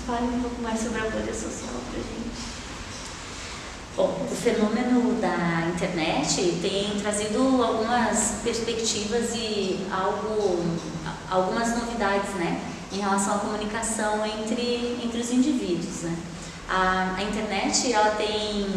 Fale um pouco mais sobre a bolha social pra gente. Bom, o fenômeno da internet tem trazido algumas perspectivas e algumas novidades, né, em relação à comunicação entre os indivíduos, né. A internet, ela tem,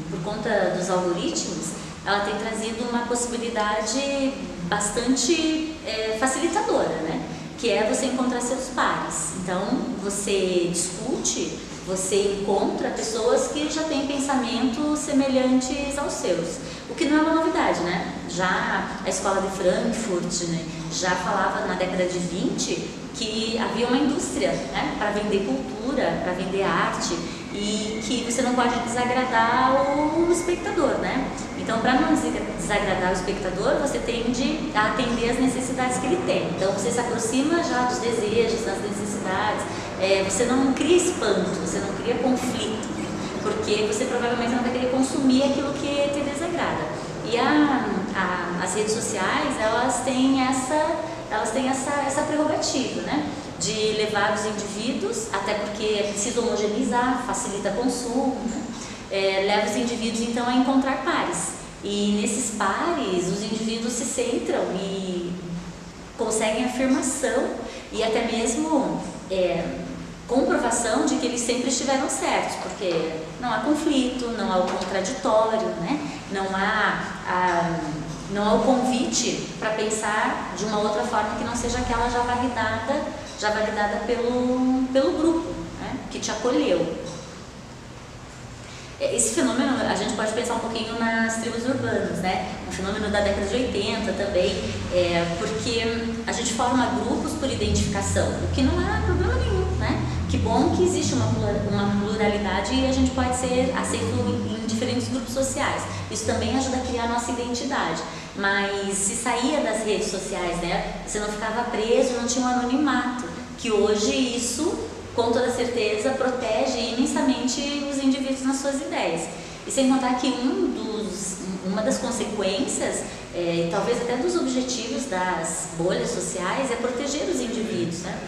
por conta dos algoritmos, ela tem trazido uma possibilidade bastante facilitadora, né, que é você encontrar seus pares. Então, você discute, você encontra pessoas que já têm pensamentos semelhantes aos seus, o que não é uma novidade, né? Já a escola de Frankfurt, né, já falava na década de 20 que havia uma indústria, né, para vender cultura, para vender arte, e que você não pode desagradar o espectador, né? Então, para não desagradar o espectador, você tende a atender às necessidades que ele tem. Então, você se aproxima já dos desejos, das necessidades. Você não cria espanto, você não cria conflito, porque você provavelmente não vai querer consumir aquilo que te desagrada. E as redes sociais, elas têm essa prerrogativa, né, de levar os indivíduos, até porque é preciso homogeneizar, facilita consumo, né, leva os indivíduos então a encontrar pares. E nesses pares, os indivíduos se centram e conseguem afirmação e até mesmo comprovação de que eles sempre estiveram certos, porque não há conflito, não há o contraditório, né? Não há o convite para pensar de uma outra forma que não seja aquela já validada pelo grupo, né, que te acolheu. Esse fenômeno a gente pode pensar um pouquinho nas tribos urbanas, né? Um fenômeno da década de 80 também, porque a gente forma grupos por identificação, o que não há problema nenhum, né? Que bom que existe uma pluralidade e a gente pode ser aceito em diferentes grupos sociais. Isso também ajuda a criar a nossa identidade. Mas se saía das redes sociais, né? Você não ficava preso, não tinha um anonimato, que hoje isso, com toda certeza, protege imensamente os indivíduos nas suas ideias. E sem contar que uma das consequências, talvez até dos objetivos das bolhas sociais, é proteger os indivíduos, né?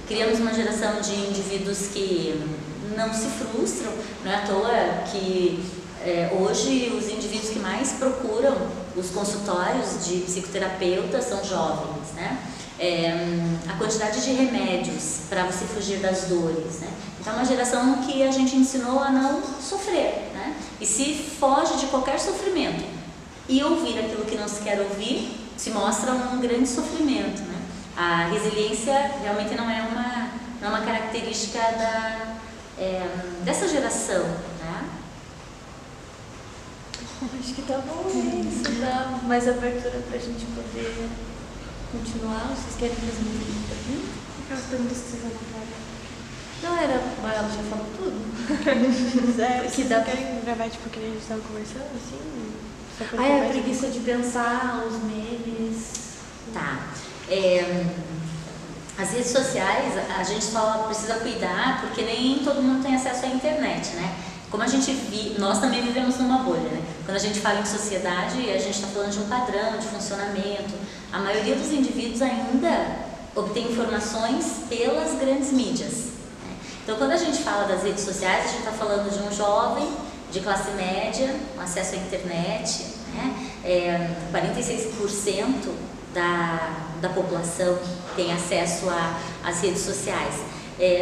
Criamos uma geração de indivíduos que não se frustram, não é à toa que hoje os indivíduos que mais procuram os consultórios de psicoterapeuta são jovens, né? A quantidade de remédios para você fugir das dores, né? Então é uma geração que a gente ensinou a não sofrer, né? E se foge de qualquer sofrimento e ouvir aquilo que não se quer ouvir, se mostra um grande sofrimento, né? A resiliência realmente não é uma característica dessa geração, né? Acho que tá bom isso, dá mais abertura pra gente poder continuar. Vocês querem fazer uma pergunta? Aquelas perguntas que vocês anotaram. Não, ela já falou tudo. Vocês não querem gravar, tipo, que a gente estava conversando, assim? A preguiça de pensar, os memes. Tá. As redes sociais, a gente só precisa cuidar porque nem todo mundo tem acesso à internet, né? Como a gente nós também vivemos numa bolha, né? Quando a gente fala em sociedade, a gente está falando de um padrão, de funcionamento. A maioria dos indivíduos ainda obtém informações pelas grandes mídias, né? Então, quando a gente fala das redes sociais, a gente está falando de um jovem de classe média, com acesso à internet, né? 46% da população tem acesso às redes sociais.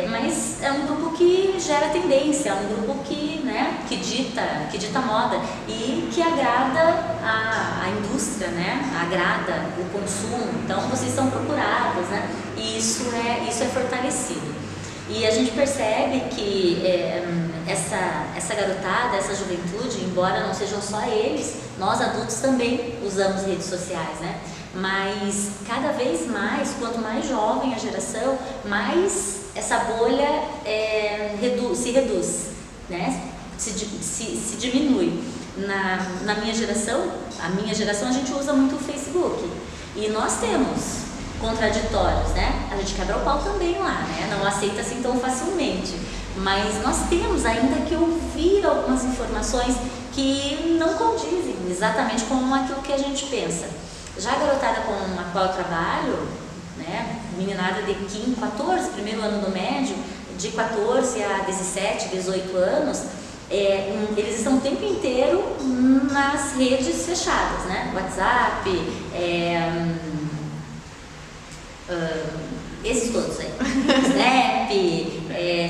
Mas é um grupo que gera tendência, é um grupo que, né, que dita moda e que agrada a indústria, né, agrada o consumo. Então vocês são procuradas, né, e isso é fortalecido. E a gente percebe que essa garotada, essa juventude, embora não sejam só eles, nós adultos também usamos redes sociais, né? Mas cada vez mais, quanto mais jovem a geração, mais essa bolha se reduz, né? Se diminui. Na minha geração, a gente usa muito o Facebook e nós temos contraditórios, né? A gente quebra o pau também lá, né? Não aceita assim tão facilmente, mas nós temos ainda que ouvir algumas informações que não condizem exatamente com aquilo que a gente pensa. Já a garotada com a qual eu trabalho, né? Meninada de 15, 14, primeiro ano do médio, de 14 a 17, 18 anos, eles estão o tempo inteiro nas redes fechadas, né? WhatsApp, esses todos aí, Snap,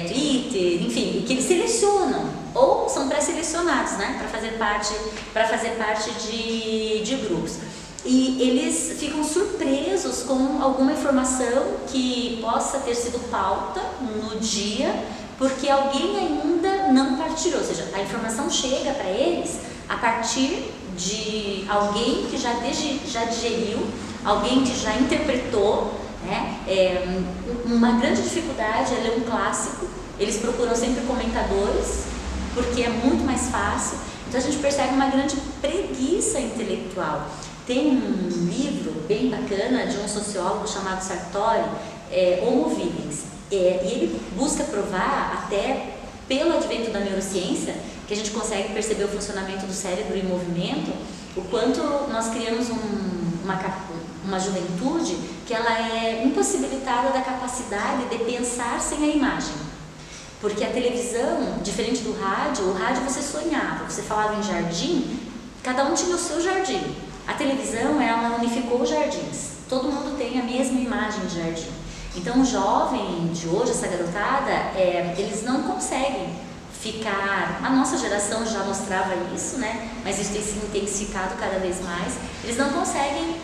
Twitter, enfim, que eles selecionam ou são pré-selecionados, né? Para fazer parte de grupos. E eles ficam surpresos com alguma informação que possa ter sido pauta no dia, porque alguém ainda não partilhou, ou seja, a informação chega para eles a partir de alguém que já digeriu, alguém que já interpretou, né? Uma grande dificuldade é ler um clássico, eles procuram sempre comentadores, porque é muito mais fácil, então a gente percebe uma grande preguiça intelectual. Tem um livro bem bacana de um sociólogo chamado Sartori, Homo Videns, e ele busca provar, até pelo advento da neurociência, que a gente consegue perceber o funcionamento do cérebro em movimento, o quanto nós criamos uma juventude que ela é impossibilitada da capacidade de pensar sem a imagem. Porque a televisão, diferente do rádio, o rádio você sonhava, você falava em jardim, cada um tinha o seu jardim. A televisão, ela unificou os jardins, todo mundo tem a mesma imagem de jardim. Então o jovem de hoje, essa garotada, eles não conseguem ficar, a nossa geração já mostrava isso, né? Mas isso tem se intensificado cada vez mais, eles não conseguem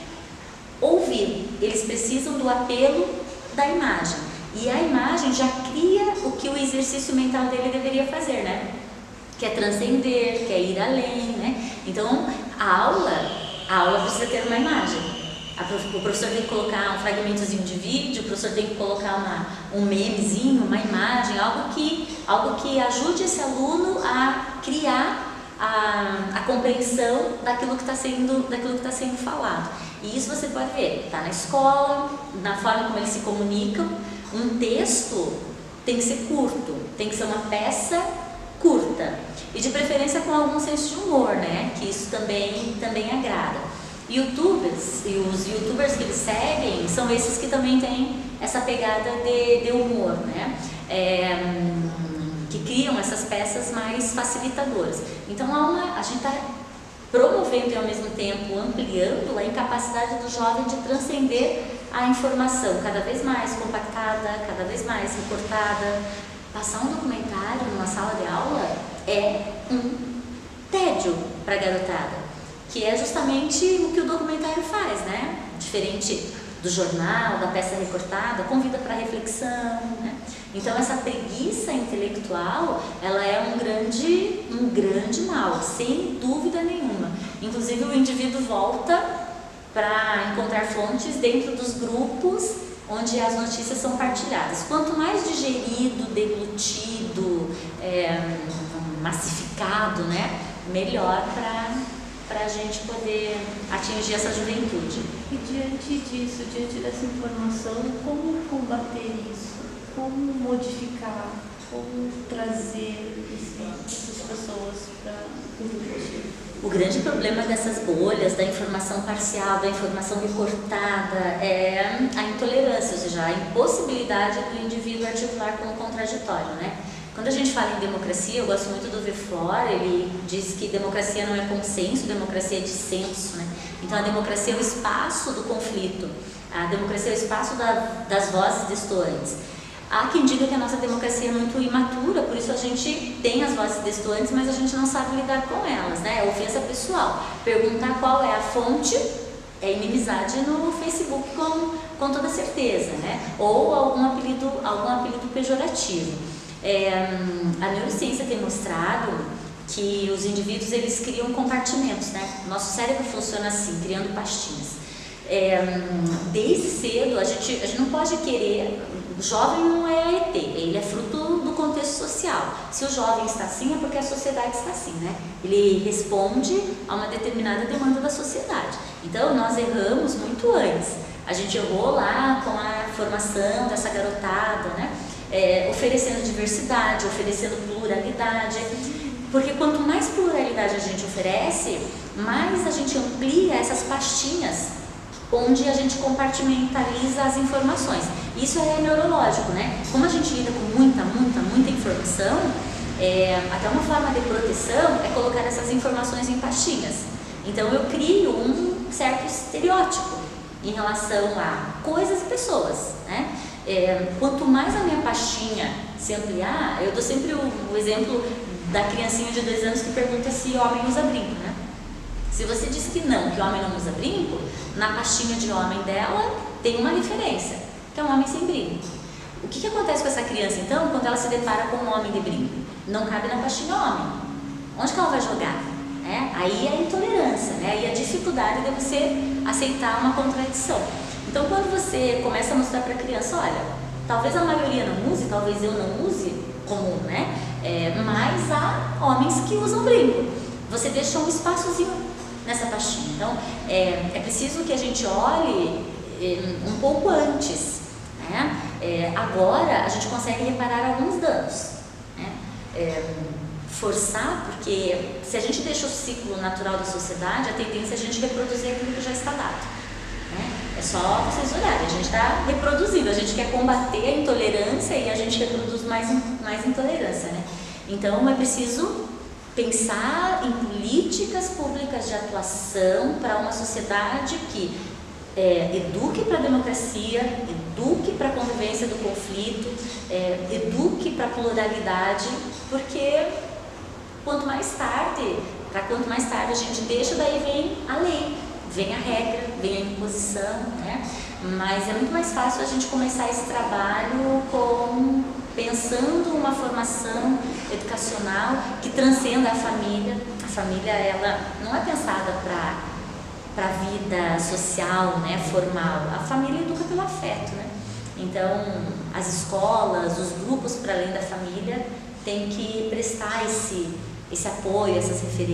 ouvir, eles precisam do apelo da imagem. E a imagem já cria o que o exercício mental dele deveria fazer, né? Que é transcender, que é ir além, né? Então a aula precisa ter uma imagem. O professor tem que colocar um fragmentozinho de vídeo, o professor tem que colocar um memezinho, uma imagem, algo que ajude esse aluno a criar a compreensão daquilo que está sendo falado. E isso você pode ver, está na escola, na forma como eles se comunicam. Um texto tem que ser curto, tem que ser uma peça curta e de preferência com algum senso de humor, né? Que isso também agrada. YouTubers e os YouTubers que eles seguem são esses que também têm essa pegada de humor, né? Que criam essas peças mais facilitadoras. Então a gente está promovendo e ao mesmo tempo ampliando a incapacidade do jovem de transcender a informação cada vez mais compactada, cada vez mais recortada. Passar um documentário numa sala de aula é um tédio para a garotada, que é justamente o que o documentário faz, né? Diferente do jornal, da peça recortada, convida para reflexão, né? Então essa preguiça intelectual, ela é um grande mal, sem dúvida nenhuma. Inclusive o indivíduo volta para encontrar fontes dentro dos grupos onde as notícias são partilhadas. Quanto mais digerido, deglutido, massificado, né? Melhor para a gente poder atingir essa juventude. E diante disso, diante dessa informação, como combater isso? Como modificar? Como trazer essas pessoas para o refletir? O grande problema dessas bolhas, da informação parcial, da informação recortada, é a intolerância, ou seja, a impossibilidade do indivíduo articular com o contraditório, né? Quando a gente fala em democracia, eu gosto muito do Veflor, ele diz que democracia não é consenso, democracia é dissenso, né? Então a democracia é o espaço do conflito, a democracia é o espaço das vozes distantes. Há quem diga que a nossa democracia é muito imatura, por isso a gente tem as vozes distantes, mas a gente não sabe lidar com elas, né? É ofensa pessoal. Perguntar qual é a fonte é inimizade no Facebook com toda certeza, né? Ou algum apelido pejorativo. A neurociência tem mostrado que os indivíduos eles criam compartimentos, né? Nosso cérebro funciona assim, criando pastinhas. Desde cedo a gente não pode querer. O jovem não é ET, ele é fruto do contexto social. Se o jovem está assim é porque a sociedade está assim, né? Ele responde a uma determinada demanda da sociedade. Então nós erramos muito antes. A gente errou lá com a formação dessa garotada, né? Oferecendo diversidade, oferecendo pluralidade, porque quanto mais pluralidade a gente oferece, mais a gente amplia essas pastinhas onde a gente compartimentaliza as informações. Isso é neurológico, né? Como a gente lida com muita informação, até uma forma de proteção é colocar essas informações em pastinhas. Então eu crio um certo estereótipo em relação a coisas e pessoas, né? Quanto mais a minha pastinha se ampliar, eu dou sempre o exemplo da criancinha de 2 anos que pergunta se homem usa brinco, né? Se você diz que homem não usa brinco, na pastinha de homem dela tem uma referência, que é um homem sem brinco. O que acontece com essa criança então quando ela se depara com um homem de brinco? Não cabe na pastinha homem. Onde que ela vai jogar? Aí é a intolerância, né? Aí é a dificuldade de você aceitar uma contradição. Então quando você começa a mostrar para a criança, olha, talvez a maioria não use, talvez eu não use, comum, né? Mas há homens que usam brinco. Você deixa um espaçozinho nessa pastinha. Então, é preciso que a gente olhe um pouco antes, né? Agora, a gente consegue reparar alguns danos, né? Forçar, porque se a gente deixa o ciclo natural da sociedade, a tendência é a gente reproduzir aquilo que já está dado, né? É só vocês olharem, a gente está reproduzindo, a gente quer combater a intolerância e a gente reproduz mais intolerância, né? Então, é preciso pensar em políticas públicas de atuação para uma sociedade que eduque para a democracia, eduque para a convivência do conflito, eduque para a pluralidade, porque quanto mais tarde a gente deixa, daí vem a lei, vem a regra, vem a imposição, né? Mas é muito mais fácil a gente começar esse trabalho pensando uma formação educacional que transcenda a família. A família, ela não é pensada para a vida social, né, formal. A família educa pelo afeto, né? Então, as escolas, os grupos para além da família têm que prestar esse apoio, essas referências.